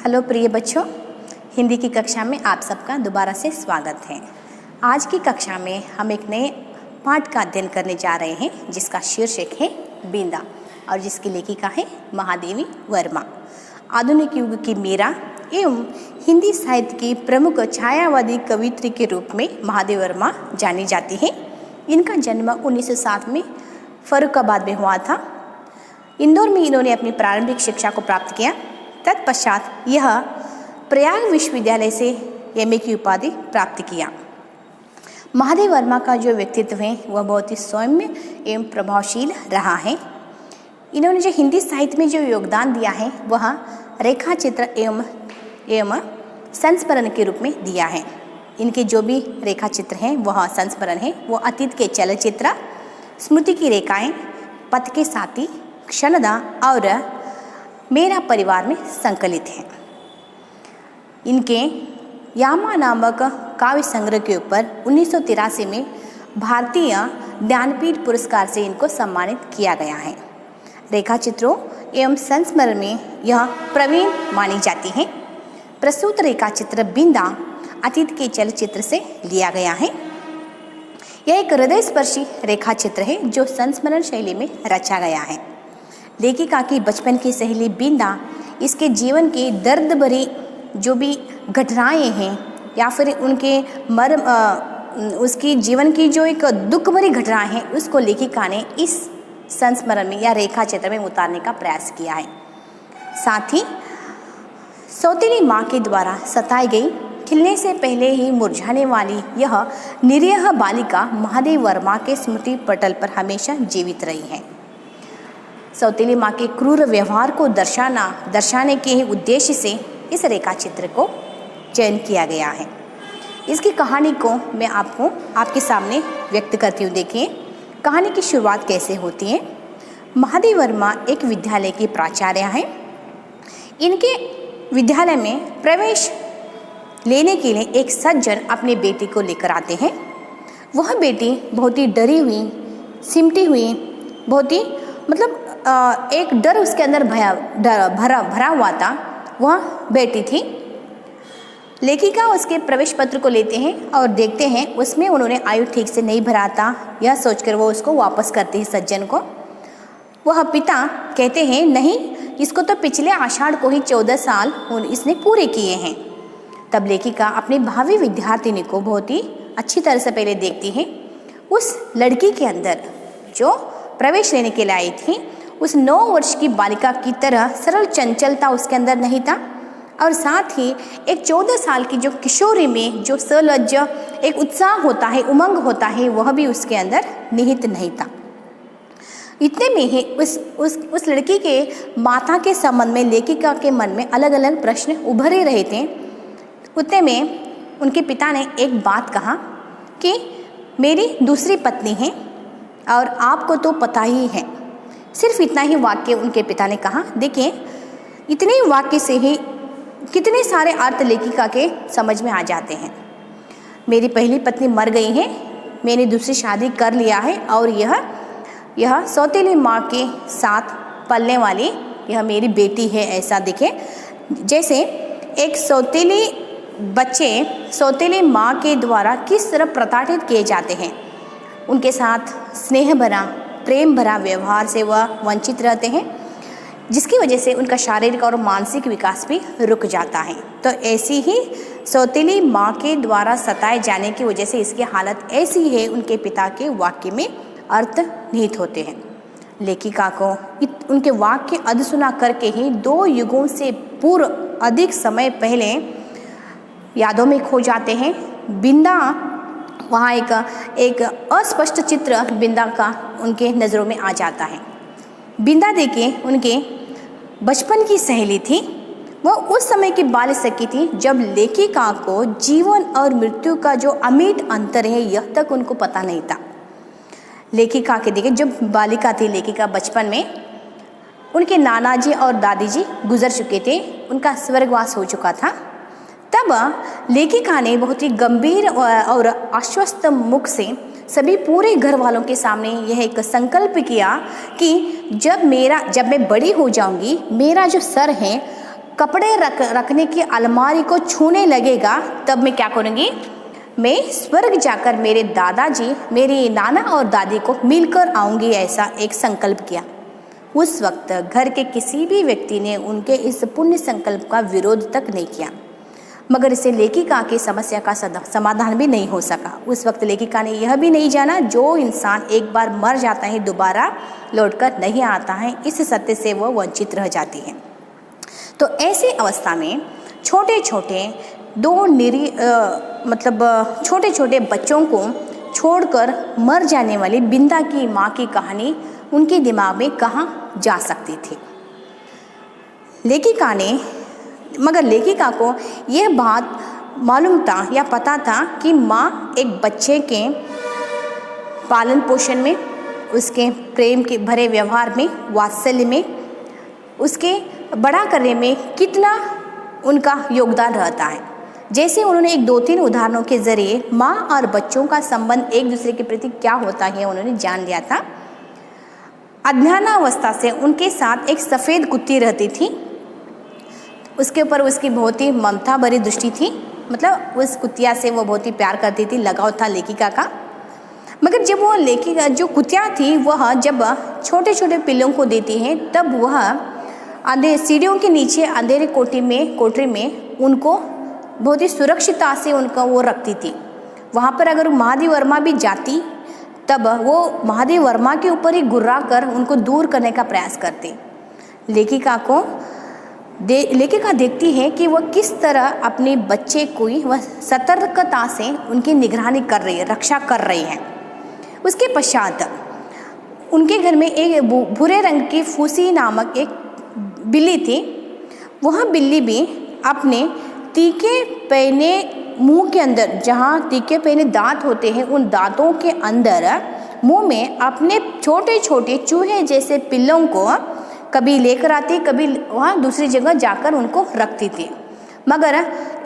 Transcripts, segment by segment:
Hello प्रिय बच्चों, हिंदी की कक्षा में आप सबका दोबारा से स्वागत है। आज की कक्षा में हम एक नए पाठ का अध्ययन करने जा रहे हैं जिसका शीर्षक है बींदा और जिसकी लेखिका है महादेवी वर्मा। आधुनिक युग की मीरा एवं हिंदी साहित्य की प्रमुख छायावादी कवियत्री के रूप में महादेवी वर्मा जानी जाती है। इनका जन्म 1907 में फर्रुखाबाद में हुआ था। इंदौर में इन्होंने अपनी प्रारंभिक शिक्षा को प्राप्त किया। तत्पश्चात यह प्रयाग विश्वविद्यालय से एमए की उपाधि प्राप्त किया। महादेवी वर्मा का जो व्यक्तित्व है वह बहुत ही सौम्य एवं प्रभावशील रहा है। इन्होंने जो हिंदी साहित्य में जो योगदान दिया है वह रेखा चित्र एवं संस्मरण के रूप में दिया है। इनके जो भी रेखा चित्र हैं वह संस्मरण है, वो अतीत के चलचित्र, स्मृति की रेखाएं, पथ के साथी, क्षणदा और मेरा परिवार में संकलित है। इनके यामा नामक काव्य संग्रह के ऊपर 1983 में भारतीय ज्ञानपीठ पुरस्कार से इनको सम्मानित किया गया है। रेखा चित्रों एवं संस्मरण में यह प्रवीण मानी जाती है। प्रस्तुत रेखा चित्र बींदा अतीत के चलचित्र से लिया गया है। यह एक हृदयस्पर्शी रेखा चित्र है जो संस्मरण शैली में रचा गया है। लेखिका की बचपन की सहेली बींदा इसके जीवन के दर्द भरी जो भी घटनाएं हैं या फिर उनके उसकी जीवन की जो एक दुख भरी घटनाएं हैं उसको लेखिका ने इस संस्मरण में या रेखा चित्र में उतारने का प्रयास किया है। साथ ही सौतेली माँ के द्वारा सताई गई, खिलने से पहले ही मुरझाने वाली यह निरीह बालिका महादेवी वर्मा के स्मृति पटल पर हमेशा जीवित रही है। सौतेली माँ के क्रूर व्यवहार को दर्शाने के ही उद्देश्य से इस रेखा चित्र को चयन किया गया है। इसकी कहानी को मैं आपके सामने व्यक्त करती हूँ। देखिए कहानी की शुरुआत कैसे होती है। महादेवी वर्मा एक विद्यालय की प्राचार्य हैं। इनके विद्यालय में प्रवेश लेने के लिए एक सज्जन अपनी बेटी को लेकर आते हैं। वह बेटी बहुत ही डरी हुई, सिमटी हुई, बहुत ही एक डर उसके अंदर भरा हुआ था, वह बेटी थी। लेखिका उसके प्रवेश पत्र को लेते हैं और देखते हैं उसमें उन्होंने आयु ठीक से नहीं भरा था। यह सोचकर वो उसको वापस करते हैं सज्जन को। वह पिता कहते हैं नहीं, इसको तो पिछले आषाढ़ को ही 14 साल इसने पूरे किए हैं। तब लेखिका अपनी भावी विद्यार्थिनी को बहुत ही अच्छी तरह से पहले देखती है। उस लड़की के अंदर जो प्रवेश लेने के लिए आई थी उस 9 वर्ष की बालिका की तरह सरल चंचलता उसके अंदर नहीं था और साथ ही एक 14 साल की जो किशोरी में जो सलज्ज एक उत्साह होता है, उमंग होता है, वह भी उसके अंदर निहित नहीं था। इतने में ही उस लड़की के माता के संबंध में लेखिका के मन में अलग अलग प्रश्न उभरे रहे थे। उतने में उनके पिता ने एक बात कहा कि मेरी दूसरी पत्नी है और आपको तो पता ही है। सिर्फ इतना ही वाक्य उनके पिता ने कहा। देखिए इतने ही वाक्य से ही कितने सारे अर्थ लेखिका के समझ में आ जाते हैं। मेरी पहली पत्नी मर गई है, मैंने दूसरी शादी कर लिया है और यह सौतेली माँ के साथ पलने वाली यह मेरी बेटी है। ऐसा दिखे जैसे एक सौतेली बच्चे सौतेली माँ के द्वारा किस तरह प्रताड़ित किए जाते हैं। उनके साथ स्नेह भरा, प्रेम भरा व्यवहार से वह वंचित रहते हैं, जिसकी वजह से उनका शारीरिक और मानसिक विकास भी रुक जाता है। तो ऐसी ही सौतेली माँ के द्वारा सताए जाने की वजह से इसकी हालत ऐसी है, उनके पिता के वाक्य में अर्थ निहित होते हैं। लेखिका को उनके वाक्य अधसुना करके ही 2 युगों से पूर्व अधिक समय पहले यादों में खो जाते हैं। बिंदा वहाँ एक अस्पष्ट चित्र बिंदा का उनके नज़रों में आ जाता है। बिंदा देखिए उनके बचपन की सहेली थी। वह उस समय की बाल सखी थी जब लेखिका को जीवन और मृत्यु का जो अमिट अंतर है यह तक उनको पता नहीं था। लेखिका के देखिए जब बालिका थी लेखिका बचपन में, उनके नाना जी और दादी जी गुजर चुके थे, उनका स्वर्गवास हो चुका था। तब लेखिका ने बहुत ही गंभीर और आश्वस्त मुख से सभी पूरे घर वालों के सामने यह एक संकल्प किया कि जब मैं बड़ी हो जाऊंगी, मेरा जो सर है कपड़े रखने की अलमारी को छूने लगेगा तब मैं क्या करूँगी, मैं स्वर्ग जाकर मेरे दादाजी, मेरे नाना और दादी को मिलकर आऊँगी, ऐसा एक संकल्प किया। उस वक्त घर के किसी भी व्यक्ति ने उनके इस पुण्य संकल्प का विरोध तक नहीं किया, मगर इसे लेखिका की समस्या का समाधान भी नहीं हो सका। उस वक्त लेखिका ने यह भी नहीं जाना, जो इंसान एक बार मर जाता है दोबारा लौटकर नहीं आता है, इस सत्य से वह वंचित रह जाती है। तो ऐसी अवस्था में छोटे छोटे छोटे छोटे बच्चों को छोड़कर मर जाने वाली बिंदा की माँ की कहानी उनके दिमाग में कहाँ जा सकती थी। मगर लेखिका को यह बात मालूम था या पता था कि माँ एक बच्चे के पालन पोषण में, उसके प्रेम के भरे व्यवहार में, वात्सल्य में, उसके बड़ा करने में कितना उनका योगदान रहता है। जैसे उन्होंने एक 2-3 उदाहरणों के जरिए माँ और बच्चों का संबंध एक दूसरे के प्रति क्या होता है उन्होंने जान लिया था। अज्ञानावस्था से उनके साथ एक सफ़ेद कुत्ती रहती थी, उसके ऊपर उसकी बहुत ही ममता भरी दृष्टि थी, मतलब उस कुतिया से वो बहुत ही प्यार करती थी, लगाव था लेखिका का। मगर जब वो लेखिका जो कुतिया थी वह जब छोटे छोटे पिल्लों को देती है तब वह सीढ़ियों के नीचे अंधेरे कोठरी में उनको बहुत ही सुरक्षितता से उनको वो रखती थी। वहाँ पर अगर महादेव वर्मा भी जाती तब वो महादेव वर्मा के ऊपर ही घुर्रा कर उनको दूर करने का प्रयास करते। लेखिका देखती है कि वह किस तरह अपने बच्चे को वह सतर्कता से उनकी निगरानी कर रही है, रक्षा कर रही है। उसके पश्चात उनके घर में एक भूरे रंग की फूसी नामक एक बिल्ली थी। वह बिल्ली भी अपने तीखे पहने मुंह के अंदर, जहाँ तीखे पहने दांत होते हैं, उन दांतों के अंदर मुंह में अपने छोटे छोटे चूहे जैसे पिल्लों को कभी लेकर आती, कभी वहाँ दूसरी जगह जाकर उनको रखती थी। मगर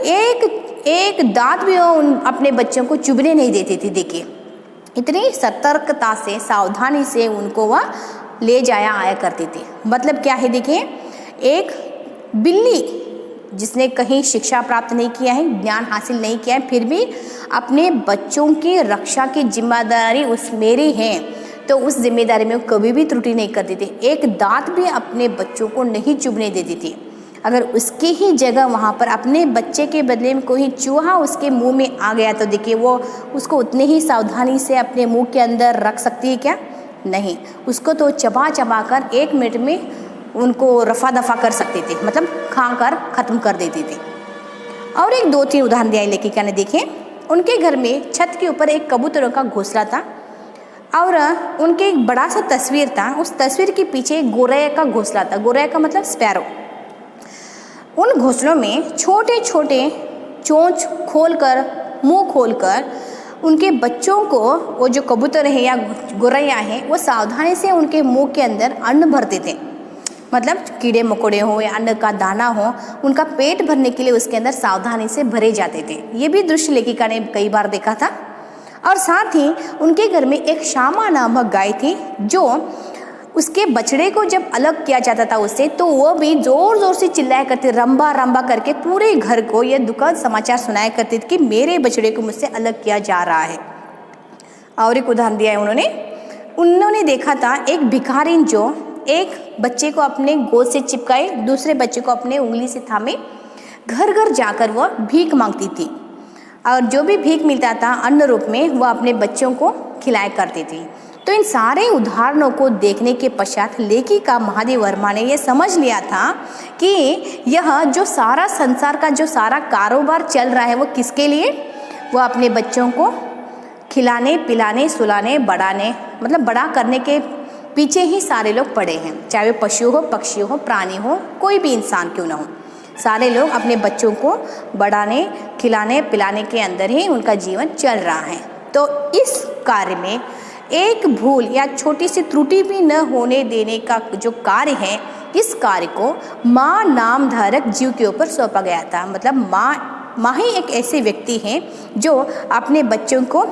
एक दांत भी वो अपने बच्चों को चुभने नहीं देती थी। देखिए, इतनी सतर्कता से, सावधानी से उनको वह ले जाया आया करती थी। मतलब क्या है, देखिए, एक बिल्ली जिसने कहीं शिक्षा प्राप्त नहीं किया है, ज्ञान हासिल नहीं किया है, फिर भी अपने बच्चों की रक्षा की जिम्मेदारी उस मेरी है, तो उस जिम्मेदारी में कभी भी त्रुटि नहीं करती थी। एक दांत भी अपने बच्चों को नहीं चुभने देती थी। अगर उसकी ही जगह वहाँ पर अपने बच्चे के बदले में कोई चूहा उसके मुंह में आ गया तो देखिए वो उसको उतनी ही सावधानी से अपने मुंह के अंदर रख सकती है क्या? नहीं, उसको तो चबा चबा कर 1 मिनट में उनको रफा दफा कर सकती थी, मतलब खा कर ख़त्म कर देती थी। और एक 2-3 उदाहरण दिया लेखिका ने। देखें, उनके घर में छत के ऊपर एक कबूतरों का घोंसला था और उनके एक बड़ा सा तस्वीर था। उस तस्वीर के पीछे एक गोरैया का घोंसला था। गोरैया का मतलब स्पैरो। उन घोंसलों में छोटे छोटे चोंच खोलकर, मुंह खोलकर उनके बच्चों को, वो जो कबूतर है या गोरैया है, वो सावधानी से उनके मुंह के अंदर अन्न भरते थे। मतलब कीड़े मकोड़े हो या अन्न का दाना हो, उनका पेट भरने के लिए उसके अंदर सावधानी से भरे जाते थे। ये भी दृश्य लेखिका ने कई बार देखा था। और साथ ही उनके घर में एक श्यामा नामक गाय थी, जो उसके बछड़े को जब अलग किया जाता था उससे, तो वो भी जोर जोर से चिल्लाया करती, रंबा रंबा करके पूरे घर को यह दुखद समाचार सुनाया करती थी कि मेरे बछड़े को मुझसे अलग किया जा रहा है। और एक उदाहरण दिया है उन्होंने देखा था एक भिखारिन जो एक बच्चे को अपने गोद से चिपकाए, दूसरे बच्चे को अपने उंगली से थामे, घर घर जाकर वह भीख मांगती थी और जो भी भीख मिलता था अन्न रूप में वह अपने बच्चों को खिलाया करती थी। तो इन सारे उदाहरणों को देखने के पश्चात लेखिका महादेव वर्मा ने यह समझ लिया था कि यह जो सारा संसार का जो सारा कारोबार चल रहा है वो किसके लिए? वो अपने बच्चों को खिलाने, पिलाने, सुलाने, बढ़ाने, मतलब बड़ा करने के पीछे ही सारे लोग पड़े हैं। चाहे वो पशु हो, पक्षी हो, प्राणी हो, कोई भी इंसान क्यों ना हो, सारे लोग अपने बच्चों को बढ़ाने, खिलाने, पिलाने के अंदर ही उनका जीवन चल रहा है। तो इस कार्य में एक भूल या छोटी सी त्रुटि भी न होने देने का जो कार्य है, इस कार्य को माँ नामधारक जीव के ऊपर सौंपा गया था। मतलब माँ ही एक ऐसे व्यक्ति हैं जो अपने बच्चों को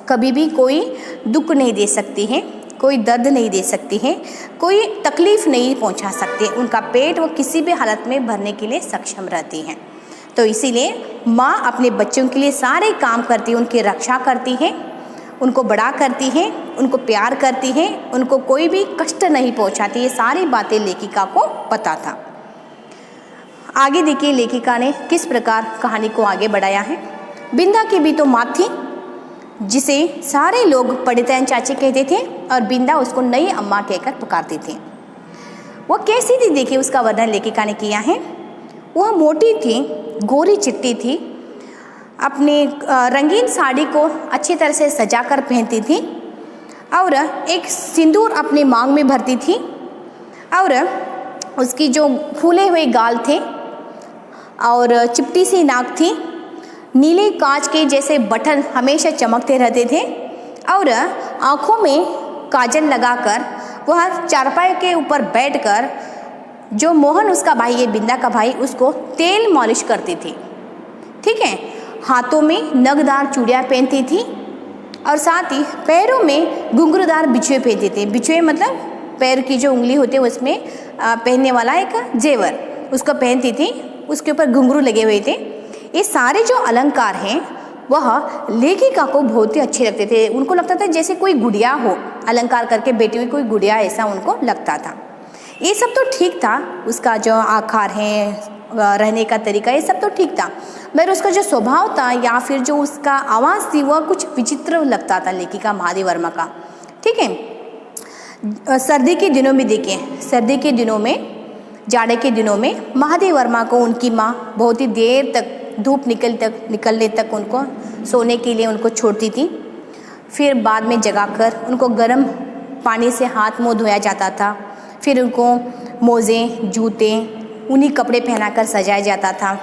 कभी भी कोई दुख नहीं दे सकती हैं, कोई दर्द नहीं दे सकती हैं, कोई तकलीफ़ नहीं पहुंचा सकते। उनका पेट वो किसी भी हालत में भरने के लिए सक्षम रहती हैं। तो इसीलिए माँ अपने बच्चों के लिए सारे काम करती है, उनकी रक्षा करती है, उनको बड़ा करती है, उनको प्यार करती है, उनको कोई भी कष्ट नहीं पहुंचाती। ये सारी बातें लेखिका को पता था। आगे देखिए लेखिका ने किस प्रकार कहानी को आगे बढ़ाया है। बिंदा की भी तो माँ थी जिसे सारे लोग पंडितायन चाची कहते थे और बिंदा उसको नई अम्मा कहकर पुकारती थी। वो कैसी थी देखिए, उसका वर्णन लेखिका ने किया है। वह मोटी थी, गोरी चिट्टी थी, अपनी रंगीन साड़ी को अच्छी तरह से सजा कर पहनती थी और एक सिंदूर अपनी मांग में भरती थी और उसकी जो फूले हुए गाल थे और चिपटी सी नाक थी, नीले कांच के जैसे बटन हमेशा चमकते रहते थे और आँखों में काजल लगाकर वह चारपाई के ऊपर बैठकर जो मोहन उसका भाई है, बिंदा का भाई, उसको तेल मालिश करती थी। ठीक है, हाथों में नगदार चूड़ियाँ पहनती थी और साथ ही पैरों में घुंघरूदार बिछुए पहनती थी। बिछुए मतलब पैर की जो उंगली होती है उसमें पहनने वाला एक जेवर, उसको पहनती थी। उसके ऊपर घुंघरू लगे हुए थे। ये सारे जो अलंकार हैं वह लेखिका को बहुत ही अच्छे लगते थे। उनको लगता था जैसे कोई गुड़िया हो, अलंकार करके बैठी हुई कोई गुड़िया, ऐसा उनको लगता था। ये सब तो ठीक था, उसका जो आकार है, रहने का तरीका, ये सब तो ठीक था, मगर उसका जो स्वभाव था या फिर जो उसका आवाज़ थी वह कुछ विचित्र लगता था लेखिका महादेव वर्मा का। ठीक है, सर्दी के दिनों में देखिए, सर्दी के दिनों में, जाड़े के दिनों में महादेव वर्मा को उनकी माँ बहुत ही देर तक धूप निकलने तक उनको सोने के लिए उनको छोड़ती थी। फिर बाद में जगाकर उनको गर्म पानी से हाथ मुँह धोया जाता था। फिर उनको मोज़े, जूते, ऊनी कपड़े पहनाकर सजाया जाता था,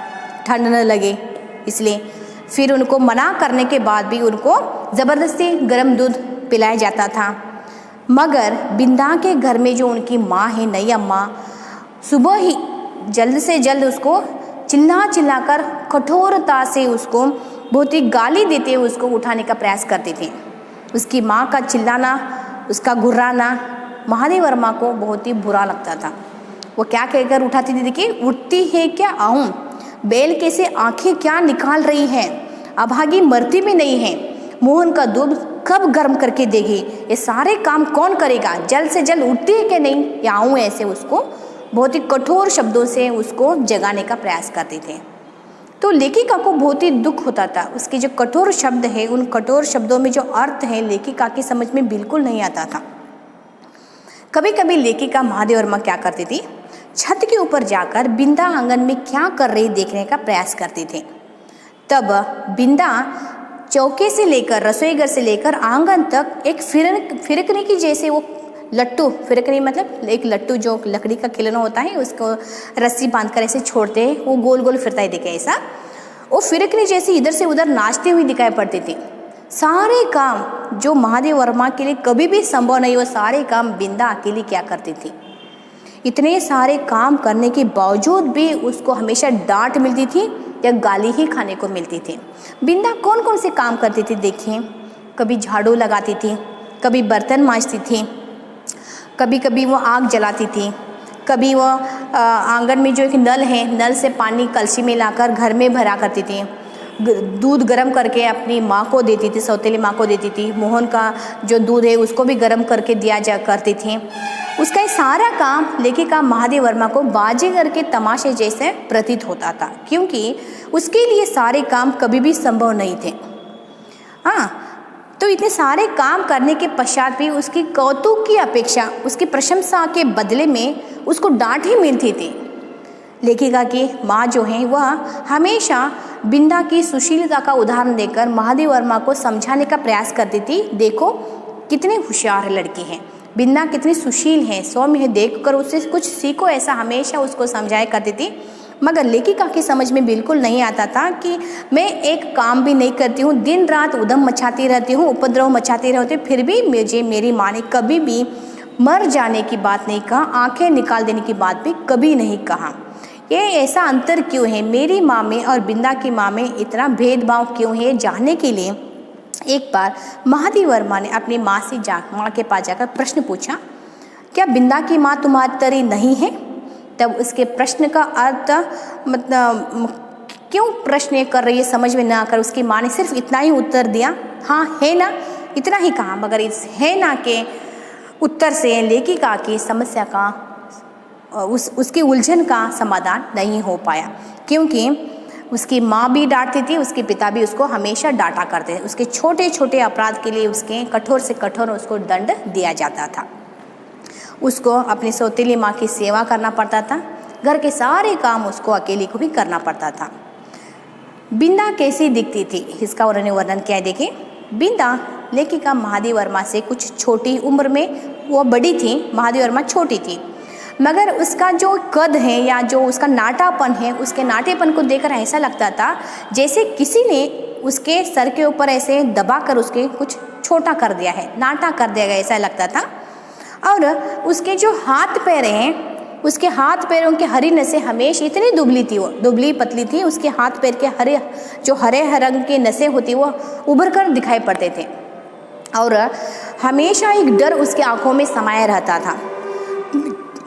ठंड न लगे इसलिए। फिर उनको मना करने के बाद भी उनको ज़बरदस्ती गर्म दूध पिलाया जाता था। मगर बिंदा के घर में जो उनकी माँ है, नई अम्मा, सुबह ही जल्द से जल्द उसको चिल्ला कर कठोरता से उसको बहुत ही गाली देते हुए उसको उठाने का प्रयास करते थे। उसकी माँ का चिल्लाना, उसका घुर्राना महादेव वर्मा को बहुत ही बुरा लगता था। वो क्या कहकर उठाती थी देखिए, उठती है क्या आऊँ, बैल कैसे आंखें क्या निकाल रही हैं, अभागी मरती भी नहीं है, मोहन का दूध कब गर्म करके देगी, ये सारे काम कौन करेगा, जल्द से जल्द उठती है कि नहीं या आऊँ, ऐसे उसको बहुत ही कठोर शब्दों से उसको जगाने का प्रयास करते थे। तो लेखिका को बहुत ही दुख होता था। उसके जो कठोर शब्द है, उन कठोर शब्दों में जो अर्थ है लेखिका की समझ में बिल्कुल नहीं आता था। कभी कभी लेखिका महादेव वर्मा क्या करती थी, छत के ऊपर जाकर बिंदा आंगन में क्या कर रही देखने का प्रयास करते थे। तब बिंदा चौके से लेकर, रसोई घर से लेकर आंगन तक एक फिरकनी की जैसे वो लट्टू, फिरकनी मतलब एक लट्टू जो लकड़ी का खिलौना होता है, उसको रस्सी बांधकर ऐसे छोड़ते हैं, वो गोल गोल फिरता है देखिए ऐसा, वो फिरकनी जैसी इधर से उधर नाचती हुई दिखाई पड़ती थी। सारे काम जो महादेव वर्मा के लिए कभी भी संभव नहीं, वो सारे काम बिंदा अकेली क्या करती थी। इतने सारे काम करने के बावजूद भी उसको हमेशा डांट मिलती थी या गाली ही खाने को मिलती थी। बिंदा कौन कौन से काम करती थी देखिए, कभी झाड़ू लगाती थी, कभी बर्तन मांजती थी, कभी कभी वो आग जलाती थी, कभी वो आंगन में जो एक नल है, नल से पानी कलसी में लाकर घर में भरा करती थी, दूध गर्म करके अपनी माँ को देती थी, सौतेली माँ को देती थी, मोहन का जो दूध है उसको भी गर्म करके दिया जा करती थी। उसका ये सारा काम लेखिका महादेव वर्मा को बाजीगर के तमाशे जैसे प्रतीत होता था, क्योंकि उसके लिए सारे काम कभी भी संभव नहीं थे। हाँ, तो इतने सारे काम करने के पश्चात भी उसकी कौतुक की अपेक्षा, उसकी प्रशंसा के बदले में उसको डांट ही मिलती थी। लेखिका की माँ जो है वह हमेशा बिंदा की सुशीलता का उदाहरण देकर महादेव वर्मा को समझाने का प्रयास करती थी। देखो कितनी होशियार लड़की है, बिंदा कितनी सुशील है, सौम्य है, देखकर उससे कुछ सीखो, ऐसा हमेशा उसको समझाया करती थी। मगर लेखिका की समझ में बिल्कुल नहीं आता था कि मैं एक काम भी नहीं करती हूँ, दिन रात उधम मचाती रहती हूँ, उपद्रव मचाती रहती हूँ, फिर भी मेरी माँ ने कभी भी मर जाने की बात नहीं कहा, आंखें निकाल देने की बात भी कभी नहीं कहा। ये ऐसा अंतर क्यों है, मेरी माँ में और बिंदा की माँ में इतना भेदभाव क्यों है, जानने के लिए एक बार महादेव वर्मा ने अपनी माँ के पास जाकर प्रश्न पूछा, क्या बिंदा की माँ तुम्हारी तरह नहीं है? तब उसके प्रश्न का अर्थ मतलब क्यों प्रश्न ये कर रही है समझ में ना आकर उसकी माँ ने सिर्फ इतना ही उत्तर दिया, हाँ है ना, इतना ही कहा। मगर इस है ना के उत्तर से लेखिका की समस्या का उसकी उलझन का समाधान नहीं हो पाया, क्योंकि उसकी माँ भी डांटती थी, उसके पिता भी उसको हमेशा डांटा करते थे। उसके छोटे छोटे अपराध के लिए उसके कठोर से कठोर उसको दंड दिया जाता था। उसको अपनी सौतेली माँ की सेवा करना पड़ता था, घर के सारे काम उसको अकेले को ही करना पड़ता था। बिंदा कैसी दिखती थी इसका उन्होंने वर्णन किया है। देखिए, बिंदा लेखिका महादेव वर्मा से कुछ छोटी उम्र में वो बड़ी थी, महादेव वर्मा छोटी थी, मगर उसका जो कद है या जो उसका नाटापन है, उसके नाटेपन को देखकर ऐसा लगता था जैसे किसी ने उसके सर के ऊपर ऐसे दबाकर उसके कुछ छोटा कर दिया है, नाटा कर दिया गया, ऐसा लगता था। और उसके जो हाथ पैर हैं, उसके हाथ पैरों की हरी नसें हमेशा इतनी दुबली थी, वो दुबली पतली थी, उसके हाथ पैर के हरे रंग की नसें होती वो उभर कर दिखाई पड़ते थे और हमेशा एक डर उसके आंखों में समाया रहता था।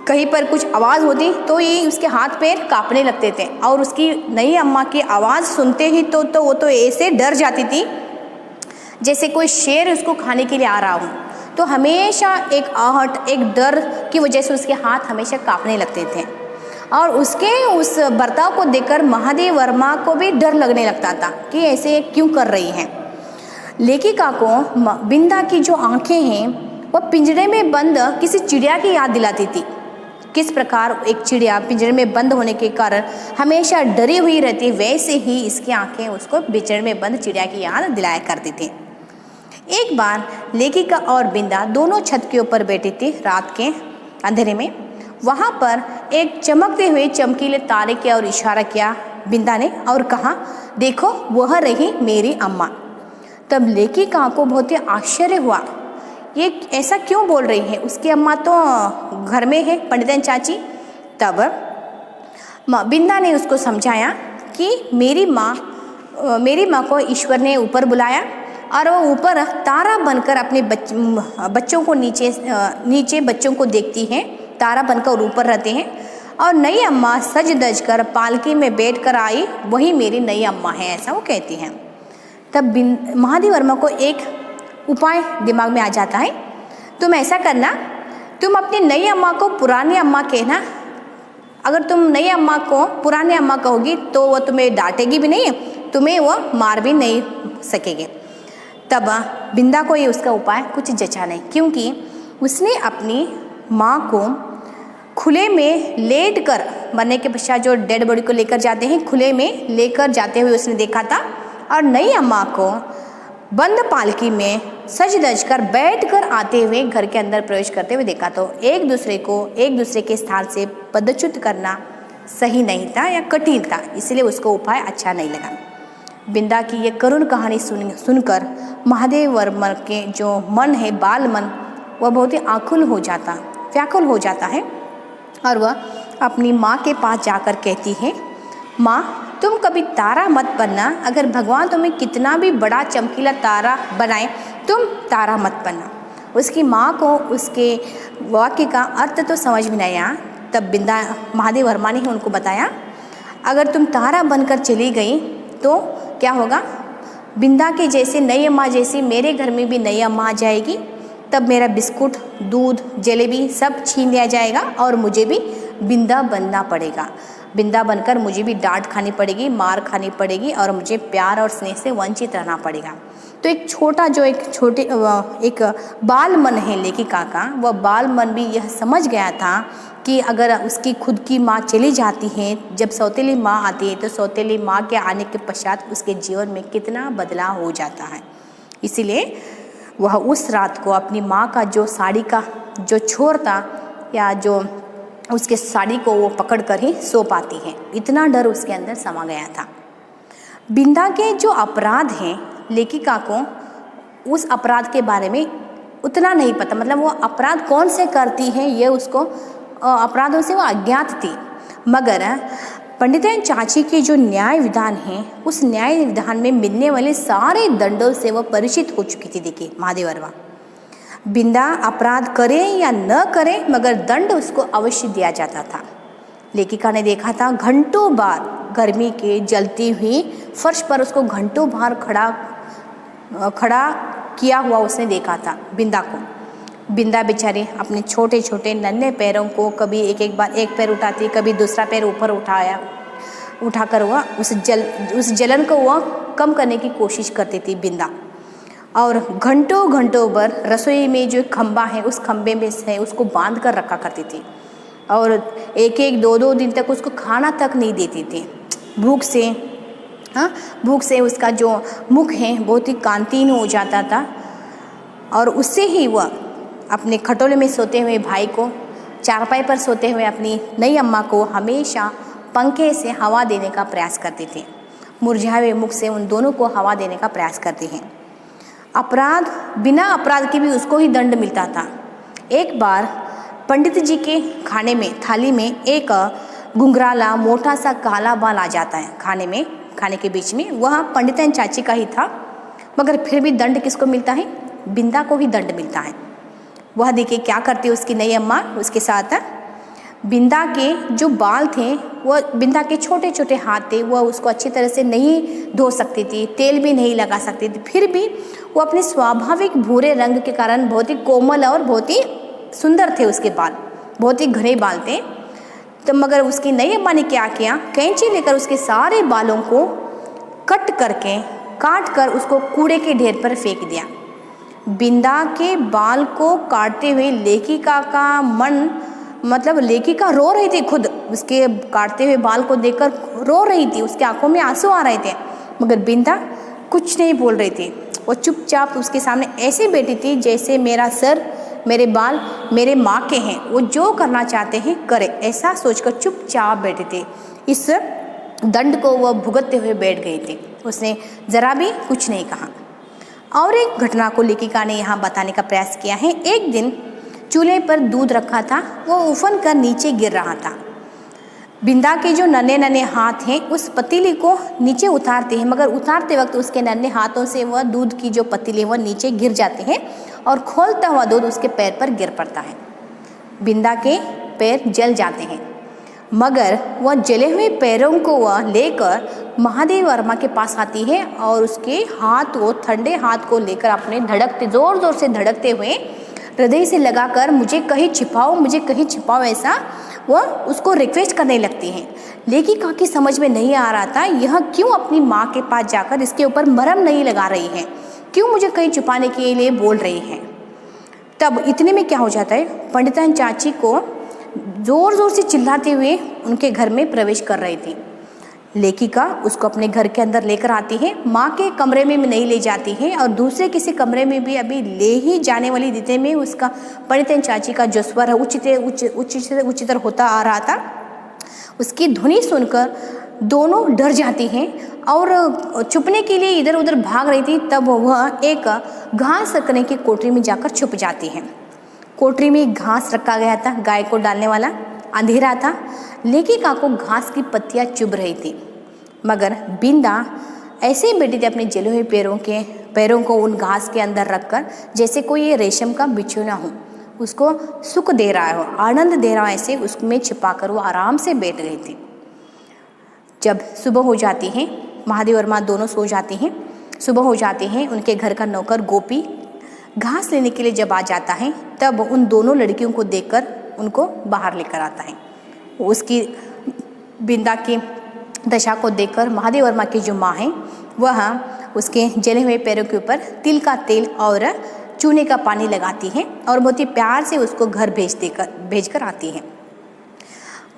कहीं पर कुछ आवाज़ होती तो ये उसके हाथ पैर कांपने लगते थे और उसकी नई अम्मा की आवाज़ सुनते ही तो वो तो ऐसे डर जाती थी जैसे कोई शेर उसको खाने के लिए आ रहा हो। तो हमेशा एक आहट, एक डर की वजह से उसके हाथ हमेशा कांपने लगते थे और उसके उस बर्ताव को देखकर महादेव वर्मा को भी डर लगने लगता था कि ऐसे क्यों कर रही हैं। लेखिका को बिंदा की जो आंखें हैं वो पिंजरे में बंद किसी चिड़िया की याद दिलाती थी। किस प्रकार एक चिड़िया पिंजरे में बंद होने के कारण हमेशा डरी हुई रहती, वैसे ही इसकी आंखें उसको पिंजरे में बंद चिड़िया की याद दिलाया करती थी। एक बार लेखिका और बिंदा दोनों छत के ऊपर बैठी थी रात के अंधेरे में। वहाँ पर एक चमकते हुए चमकीले तारे की ओर इशारा किया बिंदा ने और कहा, देखो वह रही मेरी अम्मा। तब लेखिका को बहुत ही आश्चर्य हुआ, ये ऐसा क्यों बोल रही है, उसकी अम्मा तो घर में है, पंडितन चाची। तब बिंदा ने उसको समझाया कि मेरी माँ को ईश्वर ने ऊपर बुलाया और वो ऊपर तारा बनकर अपने बच्चों को नीचे बच्चों को देखती हैं, तारा बनकर ऊपर रहते हैं और नई अम्मा सज धज कर पालकी में बैठ कर आई, वही मेरी नई अम्मा है, ऐसा वो कहती हैं। तब महादेव वर्मा को एक उपाय दिमाग में आ जाता है, तुम ऐसा करना, तुम अपनी नई अम्मा को पुरानी अम्मा कहना। अगर तुम नई अम्मा को पुरानी अम्मा कहोगी तो वो तुम्हें डांटेगी भी नहीं, तुम्हें वो मार भी नहीं सकेगी। तब बिंदा को ये उसका उपाय कुछ जचा नहीं, क्योंकि उसने अपनी माँ को खुले में लेट कर, मरने के पश्चात जो डेड बॉडी को लेकर जाते हैं खुले में लेकर जाते हुए उसने देखा था और नई अम्मा को बंद पालकी में सज धज कर बैठ कर आते हुए घर के अंदर प्रवेश करते हुए देखा। तो एक दूसरे के स्थान से पदच्युत करना सही नहीं था या कठिन था, इसलिए उसको उपाय अच्छा नहीं लगा। बिंदा की ये करुण कहानी सुनकर महादेव वर्मा के जो मन है, बाल मन, वह बहुत ही आकुल हो जाता, व्याकुल हो जाता है और वह अपनी माँ के पास जाकर कहती है, माँ तुम कभी तारा मत बनना, अगर भगवान तुम्हें कितना भी बड़ा चमकीला तारा बनाए तुम तारा मत बनना। उसकी माँ को उसके वाक्य का अर्थ तो समझ में नहीं आया। तब बिंदा महादेव वर्मा ने उनको बताया, अगर तुम तारा बनकर चली गई तो क्या होगा, बिंदा के जैसे नई अम्मा जैसी मेरे घर में भी नई अम्मा आ जाएगी, तब मेरा बिस्कुट, दूध, जलेबी सब छीन लिया जाएगा और मुझे भी बिंदा बनना पड़ेगा। बिंदा बनकर मुझे भी डांट खानी पड़ेगी, मार खानी पड़ेगी और मुझे प्यार और स्नेह से वंचित रहना पड़ेगा। तो एक बाल मन है लेखिका का, वह बाल मन भी यह समझ गया था कि अगर उसकी खुद की माँ चली जाती है, जब सौतेली माँ आती है तो सौतेली माँ के आने के पश्चात उसके जीवन में कितना बदलाव हो जाता है। इसीलिए वह उस रात को अपनी माँ का जो साड़ी का जो छोर था या जो उसके साड़ी को वो पकड़ कर ही सो पाती है, इतना डर उसके अंदर समा गया था। बिंदा के जो अपराध हैं, लेखिका को उस अपराध के बारे में उतना नहीं पता, मतलब वो अपराध कौन से करती है ये उसको अपराधों से वो अज्ञात थी। मगर पंडिताइन चाची के जो न्याय विधान है, उस न्याय विधान में मिलने वाले सारे दंडों से वह परिचित हो चुकी थी। देखिए महादेव वर्मा, बिंदा अपराध करे या न करे मगर दंड उसको अवश्य दिया जाता था। लेखिका ने देखा था घंटों बार गर्मी के जलती हुई फर्श पर उसको घंटों बार खड़ा किया हुआ उसने देखा था बिंदा को। बिंदा बेचारी अपने छोटे छोटे नन्हे पैरों को कभी एक बार एक पैर उठाती, कभी दूसरा पैर ऊपर उठाकर वह उस जलन को वह कम करने की कोशिश करती थी बिंदा। और घंटों घंटों भर रसोई में जो खंबा है उस खंबे में से उसको बांध कर रखा करती थी और एक दो दिन तक उसको खाना तक नहीं देती थी। भूख से उसका जो मुख है बहुत ही कांतिहीन हो जाता था और उससे ही वह अपने खटोले में सोते हुए भाई को, चारपाई पर सोते हुए अपनी नई अम्मा को हमेशा पंखे से हवा देने का प्रयास करते थे। मुरझाए हुए मुख से उन दोनों को हवा देने का प्रयास करते हैं। बिना अपराध के भी उसको ही दंड मिलता था। एक बार पंडित जी के थाली में एक घुंघराला मोटा सा काला बाल आ जाता है खाने के बीच में। वह पंडिताइन चाची का ही था मगर फिर भी दंड किसको मिलता है? बिंदा को ही दंड मिलता है। वह देखिए क्या करती है उसकी नई अम्मा उसके साथ। बिंदा के जो बाल थे, वह बिंदा के छोटे छोटे हाथ थे, वह उसको अच्छी तरह से नहीं धो सकती थी, तेल भी नहीं लगा सकती थी। फिर भी वो अपने स्वाभाविक भूरे रंग के कारण बहुत ही कोमल और बहुत ही सुंदर थे उसके बाल, बहुत ही घने बाल थे। तो मगर उसकी नई अम्मा ने क्या किया, कैंची लेकर उसके सारे बालों को काट कर उसको कूड़े के ढेर पर फेंक दिया। बिंदा के बाल को काटते हुए लेखिका रो रही थी, खुद उसके काटते हुए बाल को देखकर रो रही थी, उसके आंखों में आंसू आ रहे थे मगर बिंदा कुछ नहीं बोल रही थी। वो चुपचाप उसके सामने ऐसे बैठी थी जैसे मेरा सर, मेरे बाल मेरे माँ के हैं, वो जो करना चाहते हैं करे, ऐसा सोचकर चुपचाप बैठे थे। इस दंड को वह भुगतते हुए बैठ गई थी, उसने जरा भी कुछ नहीं कहा। और एक घटना को लेखिका ने यहाँ बताने का प्रयास किया है। एक दिन चूल्हे पर दूध रखा था, वो उफन कर नीचे गिर रहा था। बिंदा के जो नन्हे नन्हे हाथ हैं उस पतीली को नीचे उतारते हैं मगर उतारते वक्त उसके नन्हे हाथों से वह दूध की जो पतीली वह नीचे गिर जाते हैं और खोलता हुआ दूध उसके पैर पर गिर पड़ता है। बिंदा के पैर जल जाते हैं मगर वह जले हुए पैरों को वह लेकर महादेव वर्मा के पास आती है और उसके ठंडे हाथ को लेकर अपने जोर जोर से धड़कते हुए हृदय से लगाकर मुझे कहीं छिपाओ ऐसा वह उसको रिक्वेस्ट करने लगती हैं। लेखिका की समझ में नहीं आ रहा था यह क्यों अपनी माँ के पास जाकर इसके ऊपर मरहम नहीं लगा रही है, क्यों मुझे कहीं छुपाने के लिए बोल रही हैं। तब इतने में क्या हो जाता है, पंडिताइन चाची को जोर जोर से चिल्लाते हुए उनके घर में प्रवेश कर रही थी। लेखिका उसको अपने घर के अंदर लेकर आती है, माँ के कमरे में नहीं ले जाती है और दूसरे किसी कमरे में भी अभी ले ही जाने वाली दिते में उसका पंडिताइन चाची का जो स्वर है उच्चतर होता आ रहा था। उसकी ध्वनि सुनकर दोनों डर जाती हैं और छुपने के लिए इधर उधर भाग रही थी। तब वह एक घास रखने की कोठरी में जाकर छुप जाती हैं। कोठरी में घास रखा गया था, गाय को डालने वाला, अंधेरा था। लेखिका को घास की पत्तियां चुभ रही थी मगर बिंदा ऐसे ही बैठी थी अपने जले हुए पैरों को उन घास के अंदर रखकर जैसे कोई ये रेशम का बिछोना हो, उसको सुख दे रहा हो, आनंद दे रहा हो, ऐसे उसमें छिपाकर वो आराम से बैठ गई थी। जब सुबह हो जाती है, महादेव वर्मा दोनों सो जाते हैं। सुबह हो जाती है, उनके घर का नौकर गोपी घास लेने के लिए जब आ जाता है तब उन दोनों लड़कियों को देखकर उनको बाहर लेकर आता है। उसकी बिंदा की दशा को देखकर महादेव वर्मा की जो माँ है वह उसके जले हुए पैरों के ऊपर तिल का तेल और चूने का पानी लगाती है और बहुत ही प्यार से उसको घर भेज कर आती है।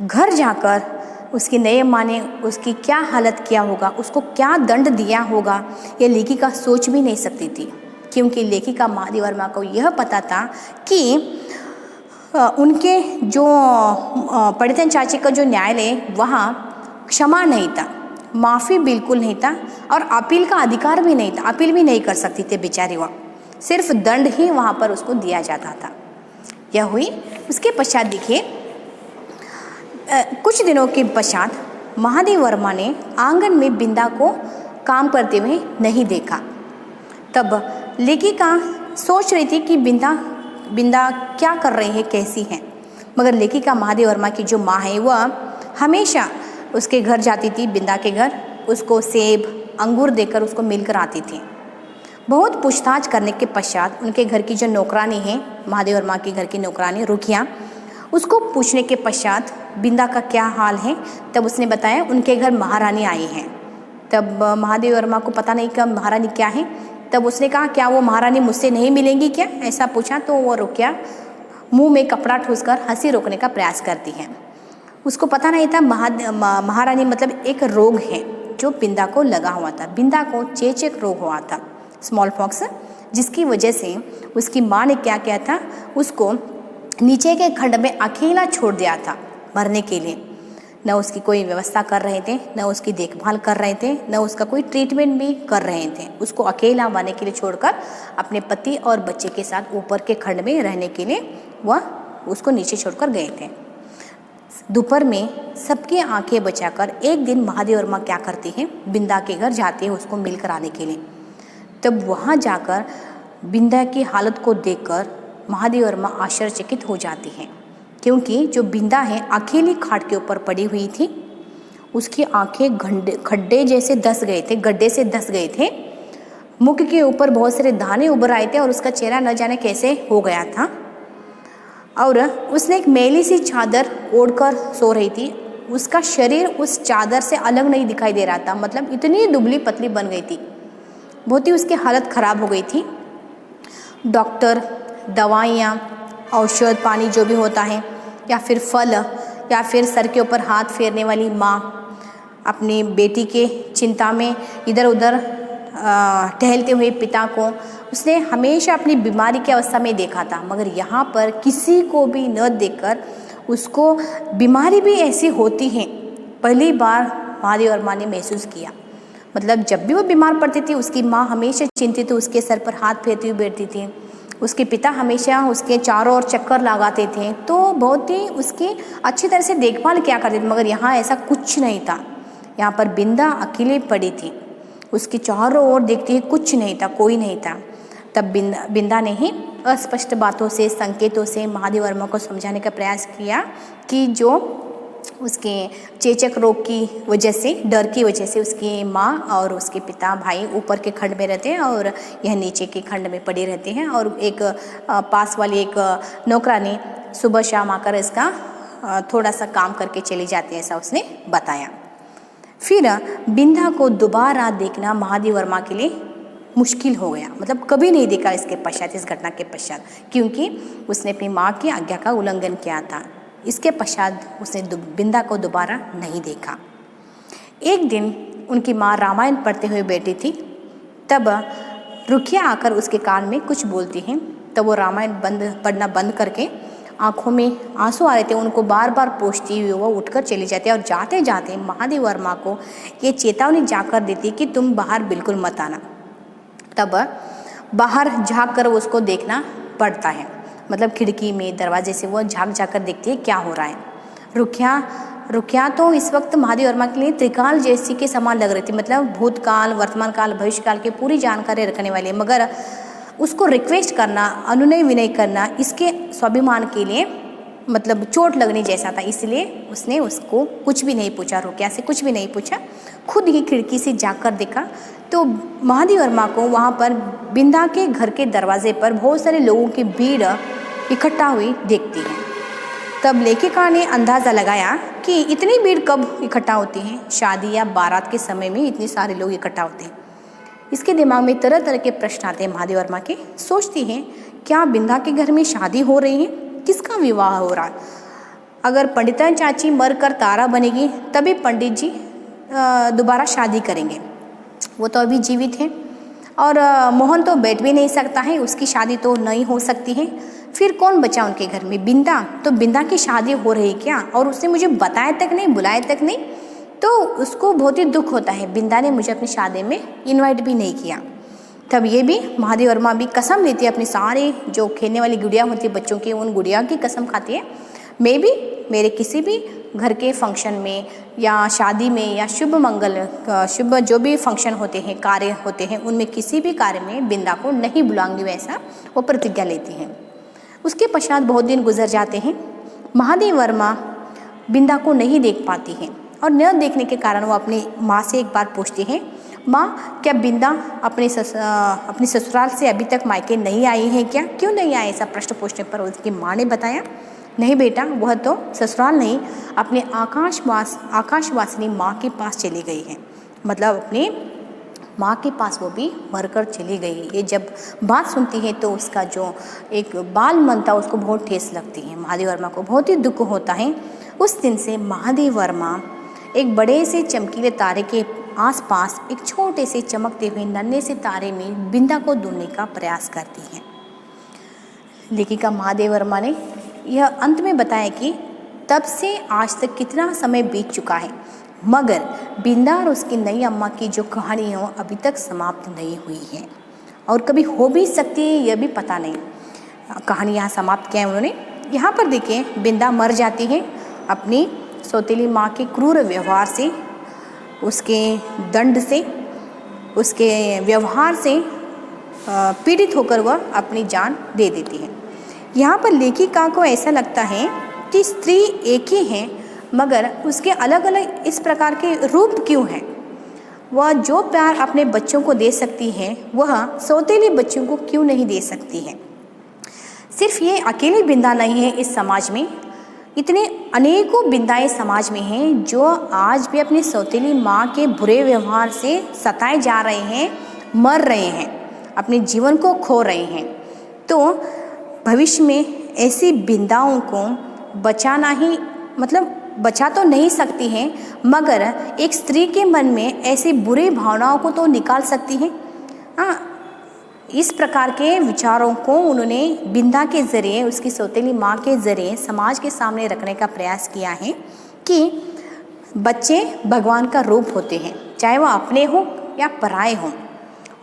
घर जाकर उसकी नई माँ ने उसकी क्या हालत किया होगा, उसको क्या दंड दिया होगा, यह लेखिका सोच भी नहीं सकती थी क्योंकि लेखिका महादेव वर्मा को यह पता था कि उनके जो पंडिताइन चाची का जो न्यायालय वहाँ क्षमा नहीं था, माफ़ी बिल्कुल नहीं था और अपील का अधिकार भी नहीं था, अपील भी नहीं कर सकती थे बेचारी, वह सिर्फ दंड ही वहाँ पर उसको दिया जाता था। यह हुई। उसके पश्चात देखिए कुछ दिनों के पश्चात महादेव वर्मा ने आंगन में बिंदा को काम करते हुए नहीं देखा। तब लेखिका सोच रही थी कि बिंदा क्या कर रही है, कैसी है। मगर लेखिका महादेव वर्मा की जो माँ है वह हमेशा उसके घर जाती थी, बिंदा के घर, उसको सेब अंगूर देकर उसको मिलकर आती थी। बहुत पूछताछ करने के पश्चात उनके घर की जो नौकरानी है, महादेव वर्मा के घर की नौकरानी रुखिया, उसको पूछने के पश्चात बिंदा का क्या हाल है, तब उसने बताया उनके घर महारानी आई है। तब महादेव वर्मा को पता नहीं कि महारानी क्या है। तब उसने कहा क्या वो महारानी मुझसे नहीं मिलेंगी क्या, ऐसा पूछा। तो वो रुखिया मुंह में कपड़ा ठूसकर हंसी रोकने का प्रयास करती है। उसको पता नहीं था महारानी मतलब एक रोग है जो बिंदा को लगा हुआ था। बिंदा को चेचक रोग हुआ था, स्मॉल पॉक्स, जिसकी वजह से उसकी माँ ने क्या किया था, उसको नीचे के खंड में अकेला छोड़ दिया था मरने के लिए। न उसकी कोई व्यवस्था कर रहे थे, न उसकी देखभाल कर रहे थे, न उसका कोई ट्रीटमेंट भी कर रहे थे। उसको अकेला मरने के लिए छोड़कर अपने पति और बच्चे के साथ ऊपर के खंड में रहने के लिए वह उसको नीचे छोड़कर गए थे। दोपहर में सबकी आंखें बचाकर एक दिन महादेव वर्मा क्या करती हैं, बिंदा के घर जाती है उसको मिलकर आने के लिए। तब वहाँ जाकर बिंदा की हालत को देखकर महादेव वर्मा आश्चर्यचकित हो जाती हैं, क्योंकि जो बिंदा है अकेली खाट के ऊपर पड़ी हुई थी। उसकी आंखें गड्ढे से धस गए थे। मुख के ऊपर बहुत सारे दाने उभर आए थे और उसका चेहरा न जाने कैसे हो गया था। और उसने एक मैली सी चादर ओढ़कर सो रही थी। उसका शरीर उस चादर से अलग नहीं दिखाई दे रहा था, मतलब इतनी दुबली पतली बन गई थी। बहुत ही उसकी हालत ख़राब हो गई थी। डॉक्टर, दवाइयाँ, औषध पानी जो भी होता है, या फिर फल, या फिर सर के ऊपर हाथ फेरने वाली माँ अपनी बेटी के चिंता में इधर उधर टहलते हुए पिता को उसने हमेशा अपनी बीमारी की अवस्था में देखा था। मगर यहाँ पर किसी को भी न देखकर उसको बीमारी भी ऐसी होती है पहली बार महादेव वर्मा ने महसूस किया। मतलब जब भी वो बीमार पड़ती थी उसकी माँ हमेशा चिंतित उसके सर पर हाथ फेरती हुई बैठती थी। उसके पिता हमेशा उसके चारों ओर चक्कर लगाते थे, तो बहुत ही उसकी अच्छी तरह से देखभाल किया करते थे। मगर यहाँ ऐसा कुछ नहीं था। यहाँ पर बिंदा अकेली पड़ी थी, उसकी चारों ओर देखती है, कुछ नहीं था, कोई नहीं था। तब बिंदा ने ही अस्पष्ट बातों से, संकेतों से महादेव वर्मा को समझाने का प्रयास किया कि जो उसके चेचक रोग की वजह से, डर की वजह से उसकी माँ और उसके पिता भाई ऊपर के खंड में रहते हैं और यह नीचे के खंड में पड़े रहते हैं। और एक पास वाली एक नौकरानी सुबह शाम आकर इसका थोड़ा सा काम करके चली जाती है, ऐसा उसने बताया। फिर बिंदा को दोबारा देखना महादेव वर्मा के लिए मुश्किल हो गया, मतलब कभी नहीं देखा इसके पश्चात, इस घटना के पश्चात, क्योंकि उसने अपनी माँ की आज्ञा का उल्लंघन किया था। इसके पश्चात उसने बिंदा को दोबारा नहीं देखा। एक दिन उनकी माँ रामायण पढ़ते हुए बैठी थी। तब रुखिया आकर उसके कान में कुछ बोलती हैं। तब वो रामायण पढ़ना बंद करके आंखों में आंसू आ रहे थे, उनको बार बार पोंछती हुई वो उठकर चली जाती है और जाते जाते महादेव वर्मा को ये चेतावनी जाकर देती कि तुम बाहर बिल्कुल मत आना। तब बाहर झाँक कर उसको देखना पड़ता है, मतलब खिड़की में, दरवाजे से वो झाँक कर देखती है क्या हो रहा है। रुखिया तो इस वक्त महादेव वर्मा के लिए त्रिकाल जैसी के समान लग रही थी, मतलब भूतकाल, वर्तमान काल, भविष्य काल की पूरी जानकारी रखने वाली है। मगर उसको रिक्वेस्ट करना, अनुनय विनय करना इसके स्वाभिमान के लिए मतलब चोट लगने जैसा था, इसलिए उसने उसको कुछ भी नहीं पूछा, रुखिया से कुछ भी नहीं पूछा। खुद ही खिड़की से जाकर देखा तो महादेव वर्मा को वहाँ पर बिंदा के घर के दरवाजे पर बहुत सारे लोगों की भीड़ इकट्ठा हुई देखती है। तब लेखिका ने अंदाज़ा लगाया कि इतनी भीड़ कब इकट्ठा होती है, शादी या बारात के समय में इतने सारे लोग इकट्ठा होते हैं। इसके दिमाग में तरह तरह के प्रश्न आते हैं महादेव वर्मा के। सोचती हैं क्या बिंदा के घर में शादी हो रही है, किसका विवाह हो रहा है। अगर पंडिता चाची मरकर तारा बनेगी तभी पंडित जी दोबारा शादी करेंगे, वो तो अभी जीवित हैं। और मोहन तो बैठ भी नहीं सकता है, उसकी शादी तो नहीं हो सकती है। फिर कौन बचा उनके घर में, बिंदा। तो बिंदा की शादी हो रही क्या, और उसने मुझे बताया तक नहीं, बुलाया तक नहीं। तो उसको बहुत ही दुख होता है, बिंदा ने मुझे अपनी शादी में इनवाइट भी नहीं किया। तब ये भी महादेव वर्मा भी कसम लेती है, अपनी सारे जो खेलने वाली गुड़िया होती है बच्चों की, उन गुड़िया की कसम खाती है, मैं भी मेरे किसी भी घर के फंक्शन में या शादी में या शुभ जो भी फंक्शन होते हैं, कार्य होते हैं, उनमें किसी भी कार्य में बिंदा को नहीं बुलाऊंगी, वैसा वो प्रतिज्ञा लेती हैं। उसके पश्चात बहुत दिन गुजर जाते हैं। महादेव वर्मा बिंदा को नहीं देख पाती हैं और न देखने के कारण वो अपनी माँ से एक बार पूछती हैं, माँ क्या बिंदा अपने ससुराल से अभी तक मायके नहीं आई है क्या? क्यों नहीं आई? ऐसा प्रश्न पूछने पर उसकी माँ ने बताया, नहीं बेटा, वह तो ससुराल नहीं, अपने आकाशवासिनी माँ के पास चली गई है। मतलब अपनी माँ के पास वो भी मरकर चली गई। ये जब बात सुनती है तो उसका जो एक बाल मन था उसको बहुत ठेस लगती है। महादेव वर्मा को बहुत ही दुख होता है। उस दिन से महादेव वर्मा एक बड़े से चमकीले तारे के आसपास एक छोटे से चमकते हुए नन्हे से तारे में बिंदा को ढूंढने का प्रयास करती हैं। लेखिका महादेव वर्मा ने यह अंत में बताया कि तब से आज तक कितना समय बीत चुका है, मगर बिंदा और उसकी नई अम्मा की जो कहानी है वो अभी तक समाप्त नहीं हुई है और कभी हो भी सकती है, यह भी पता नहीं। कहानी यहाँ समाप्त किया है उन्होंने। यहाँ पर देखिए, बिंदा मर जाती है अपनी सौतेली माँ के क्रूर व्यवहार से, उसके दंड से, उसके व्यवहार से पीड़ित होकर वह अपनी जान दे देती है। यहाँ पर लेखिका को ऐसा लगता है कि स्त्री एक ही है, मगर उसके अलग अलग इस प्रकार के रूप क्यों हैं? वह जो प्यार अपने बच्चों को दे सकती है वह सौतेली बच्चों को क्यों नहीं दे सकती है? सिर्फ ये अकेली बिंदा नहीं है इस समाज में, इतने अनेकों बिंदाएं समाज में हैं जो आज भी अपनी सौतेली माँ के बुरे व्यवहार से सताए जा रहे हैं, मर रहे हैं, अपने जीवन को खो रहे हैं। तो भविष्य में ऐसी बिंदाओं को बचाना ही, मतलब बचा तो नहीं सकती हैं, मगर एक स्त्री के मन में ऐसी बुरी भावनाओं को तो निकाल सकती हैं। हाँ, इस प्रकार के विचारों को उन्होंने बिंदा के ज़रिए, उसकी सौतेली माँ के ज़रिए समाज के सामने रखने का प्रयास किया है कि बच्चे भगवान का रूप होते हैं, चाहे वह अपने हों या पराए हों।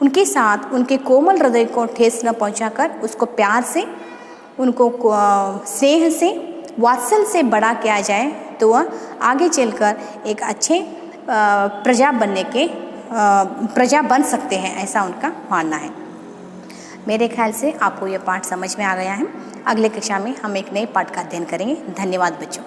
उनके साथ उनके कोमल हृदय को ठेस न पहुंचाकर उसको प्यार से, उनको स्नेह से, वात्सल से बड़ा किया जाए तो वह आगे चलकर एक अच्छे प्रजा बन सकते हैं, ऐसा उनका मानना है। मेरे ख्याल से आपको यह पाठ समझ में आ गया है। अगले कक्षा में हम एक नए पाठ का अध्ययन करेंगे। धन्यवाद बच्चों।